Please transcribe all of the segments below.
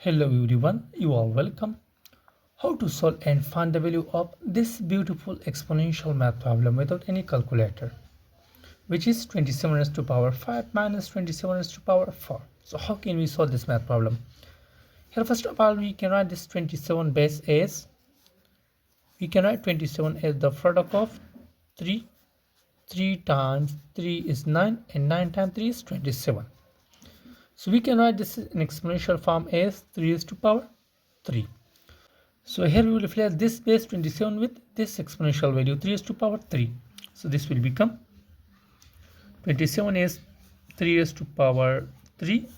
Hello everyone, you are welcome. How to solve and find the value of this beautiful exponential math problem without any calculator, which is 27 raised to power 5 minus 27 raised to power 4. So how can we solve this math problem? Here first of all we can write this 27 base as, we can write 27 as the product of 3. 3 times 3 is 9 and 9 times 3 is 27. So we can write this in exponential form as 3 raised to power 3. So here we will replace this base 27 with this exponential value 3 raised to power 3. So this will become 27 is 3 raised to power 3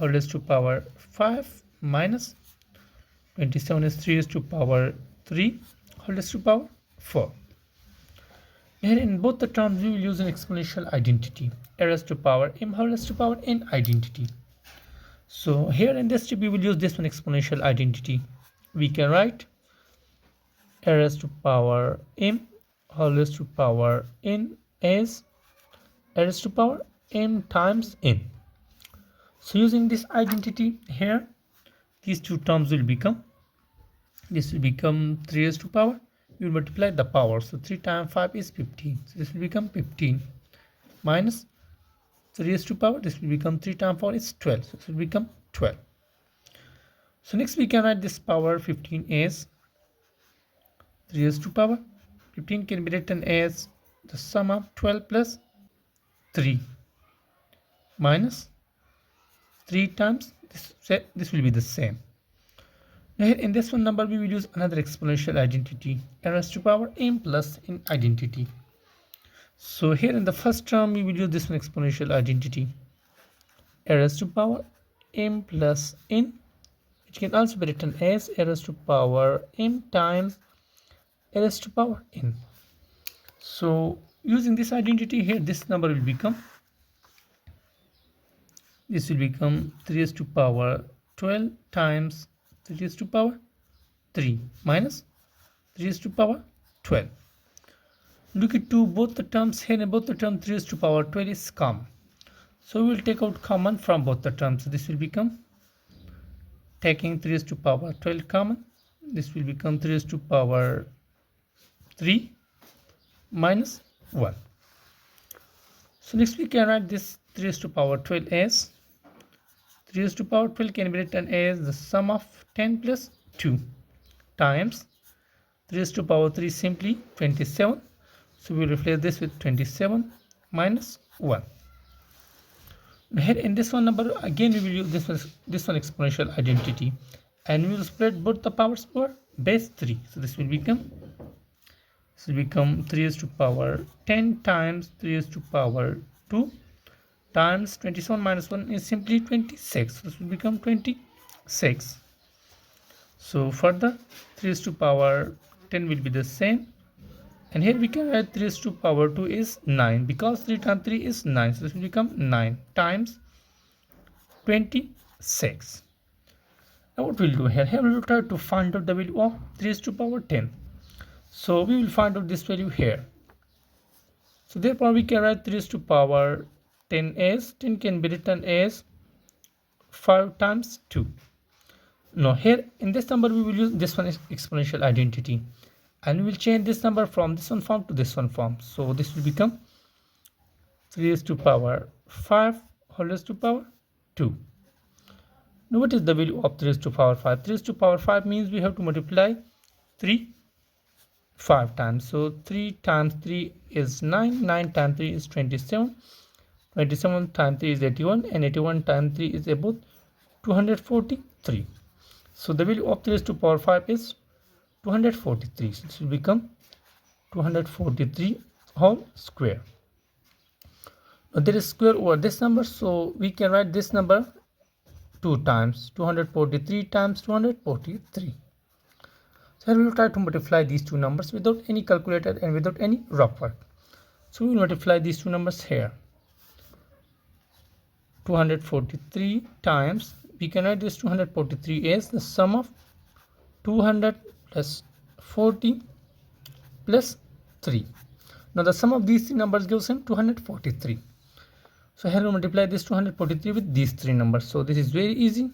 or raised to power 5 minus 27 is 3 raised to power 3 whole raised to power 4. Here in both the terms we will use an exponential identity, a raised to power m whole raised to power n identity. So here in this step we will use this one exponential identity. We can write a raised to power m whole raised to power n as a raised to power m times n. So using this identity here, these two terms will become, this will become 3 raised to power, we will multiply the power, so 3 times 5 is 15, so this will become 15 minus 3 raised to power, this will become 3 times 4 is 12, so this will become 12. So next we can write this power 15 as 3 raised to power, 15 can be written as the sum of 12 plus 3 minus 3 times this will be the same. Now here in this one number we will use another exponential identity, a raised to power m plus n identity. So here in the first term we will use this one exponential identity, a raised to power m plus n, which can also be written as a raised to power m times a raised to power n. So using this identity here, this number will become, this will become 3 raised to power 12 times 3 raised to power 3 minus 3 raised to power 12. Look into both the terms here, in both the terms 3 raised to power 12 is common. So we will take out common from both the terms. So this will become, taking 3 raised to power 12 common, this will become 3 raised to power 3 minus 1. So next we can write this 3 raised to power 12 as, 3 raised to power 12 can be written as the sum of 10 plus 2 times 3 raised to power 3 simply 27. So we will replace this with 27 minus 1. Here in this one number again we will use this one exponential identity, and we will spread both the powers over base 3. So this will become 3 raised to power 10 times 3 raised to power 2 times 27 minus 1 is simply 26. So this will become 26. So further 3 raised to power 10 will be the same, and here we can write 3 raised to power 2 is 9, because 3 times 3 is 9, so this will become 9 times 26. Now what we will do here, we will try to find out the value of 3 raised to power 10. So we will find out this value here. So therefore we can write 3 raised to power 10 as, 10 can be written as 5 times 2. Now here in this number we will use this one exponential identity, and we will change this number from this one form to this one form. So this will become 3 raised to power 5 whole raised to power 2. Now what is the value of 3 raised to power 5? 3 raised to power 5 means we have to multiply 3 5 times. So 3 times 3 is 9, 9 times 3 is 27, 27 times 3 is 81, and 81 times 3 is about 243. So the value of 3 raised to power 5 is 243. So this will become 243 whole square. Now there is square over this number, so we can write this number 2 times, 243 times 243. So we will try to multiply these two numbers without any calculator and without any rough work. So we will multiply these two numbers here. 243 times, we can write this 243 as the sum of 200 plus 40 plus 3. Now the sum of these three numbers gives him 243. So here we multiply this 243 with these three numbers. So this is very easy.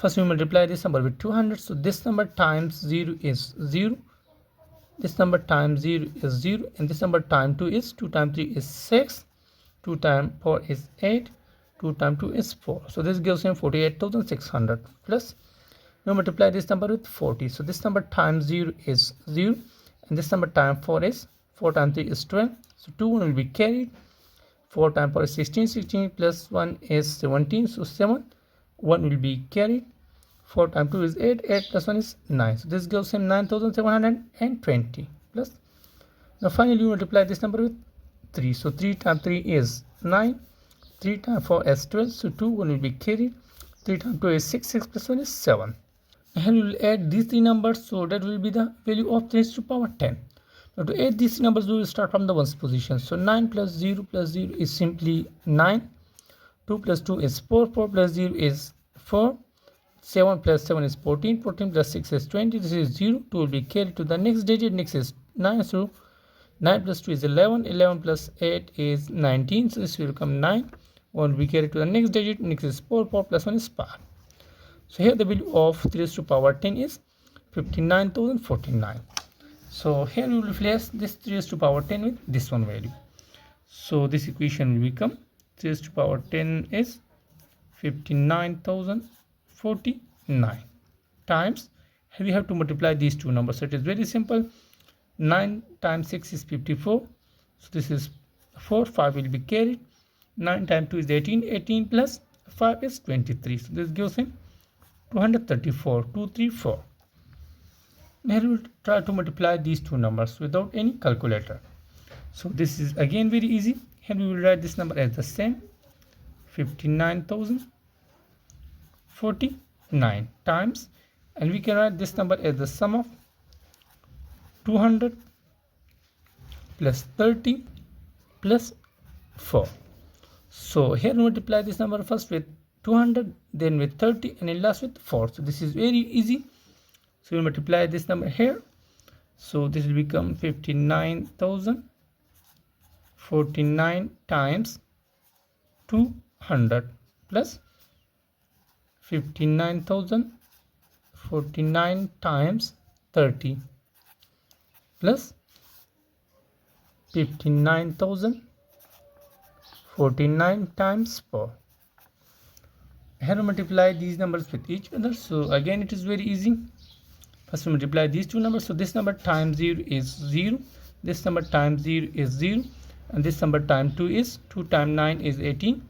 First we multiply this number with 200, so this number times 0 is 0, this number times 0 is 0, and this number times 2 is 2 times 3 is 6, 2 times 4 is 8, 2 times 2 is 4. So this gives him 48,600 plus. Now multiply this number with 40. So this number times 0 is 0, and this number times 4 is 4 times 3 is 12. So 2 will be carried. 4 times 4 is 16, 16 plus 1 is 17, so 7, 1 will be carried. 4 times 2 is 8, 8 plus 1 is 9. So this gives him 9,720 plus. Now finally you multiply this number with 3. So 3 times 3 is 9, 3 times 4 is 12, so 2, 1 will be carried. 3 times 2 is 6, 6 plus 1 is 7. And we will add these three numbers, so that will be the value of 3 raised to the power 10. Now to add these numbers, we will start from the ones position. So 9 plus 0 is simply 9. 2 plus 2 is 4. 4 plus 0 is 4. 7 plus 7 is 14. 14 plus 6 is 20. This is 0. 2 will be carried to the next digit. Next is 9. So 9 plus 2 is 11. 11 plus 8 is 19. So this will become 9. 1 will be carried to the next digit. Next is 4. 4 plus 1 is 5. So here the value of 3 raised to the power 10 is 59,049. So here we will replace this 3 raised to the power 10 with this one value. So this equation will become 3 raised to the power 10 is 59,049 times. Here we have to multiply these two numbers. So it is very simple. 9 times 6 is 54. So this is 4. 5 will be carried. 9 times 2 is 18. 18 plus 5 is 23. So this gives him 234. 234. Now we will try to multiply these two numbers without any calculator. So this is again very easy. Here we will write this number as the same, 59,049 times, and we can write this number as the sum of 200 plus 30 plus 4. So here we multiply this number first with 200, then with 30, and then last with 4. So this is very easy. So we multiply this number here. So this will become 59,049 times 200 plus 59,049 times 30 plus 59,049 times 4. Here we multiply these numbers with each other. So again it is very easy. First we multiply these two numbers. So this number times 0 is 0. This number times 0 is 0. And this number times 2 is 2 times 9 is 18.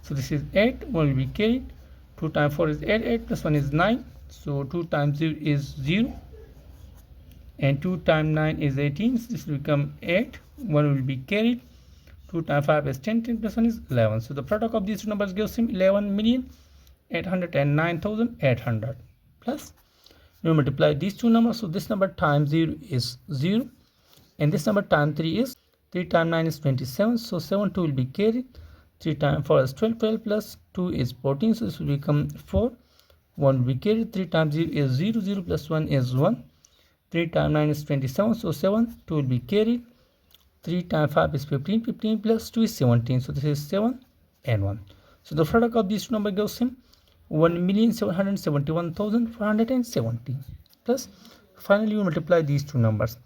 So this is 8. 1 will be carried. 2 times 4 is 8. 8 plus 1 is 9. So 2 times 0 is 0. And 2 times 9 is 18. So this will become 8. 1 will be carried. 2 times 5 is 10. 10 plus 1 is 11. So the product of these two numbers gives him 11,809,800 plus. We multiply these two numbers. So this number times 0 is 0, and this number times 3 is 3 times 9 is 27. So 7, 2 will be carried. 3 times 4 is 12. 12 plus 2 is 14. So this will become 4. 1 will be carried. 3 times 0 is 0. 0 plus 1 is 1. 3 times 9 is 27. So 7, 2 will be carried. 3 times 5 is 15. 15 plus 2 is 17. So this is 7 and 1. So the product of these two numbers gives him 1,771,470 plus. Finally we multiply these two numbers.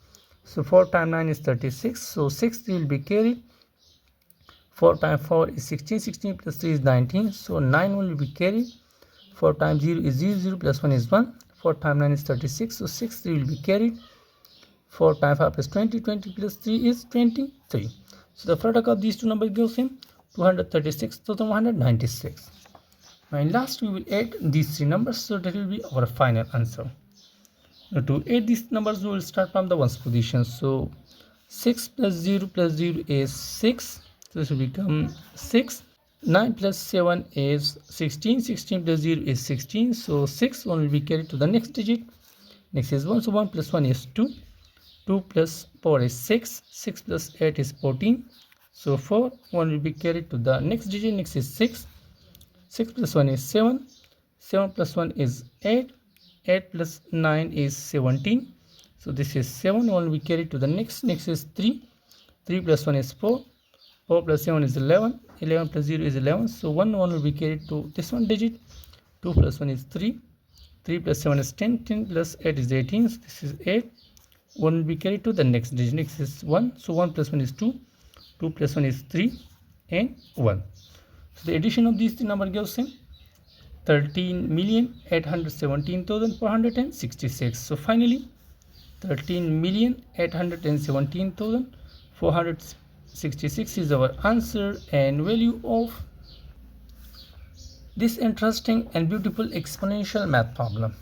So 4 times 9 is 36. So 6 will be carried. 4 times 4 is 16. 16 plus 3 is 19. So 9 will be carried. 4 times 0 is 0. 0 plus 1 is 1. 4 times 9 is 36. So 6 3 will be carried. 4 times 5 is 20. 20 plus 3 is 23. So the product of these two numbers gives him 236,196. And last we will add these three numbers, so that will be our final answer. Now to add these numbers, we will start from the ones position. So 6 plus 0 is 6. So this will become 6. 9 plus 7 is 16. 16 plus 0 is 16. So 6, 1 will be carried to the next digit. Next is 1. So 1 plus 1 is 2. 2 plus 4 is 6. 6 plus 8 is 14. So 4, 1 will be carried to the next digit. Next is 6. 6 plus 1 is 7. 7 plus 1 is 8. 8 plus 9 is 17. So this is 7. 1 will be carried to the next. Next is 3. 3 plus 1 is 4. 4 plus 7 is 11. 11 plus 0 is 11. So 1 will be carried to this one digit. 2 plus 1 is 3. 3 plus 7 is 10. 10 plus 8 is 18. So this is 8. 1 will be carried to the next digit. Next is 1. So 1 plus 1 is 2. 2 plus 1 is 3 and 1. So the addition of these three numbers gives him 13,817,466. So finally 13,817,466 is our answer and value of this interesting and beautiful exponential math problem.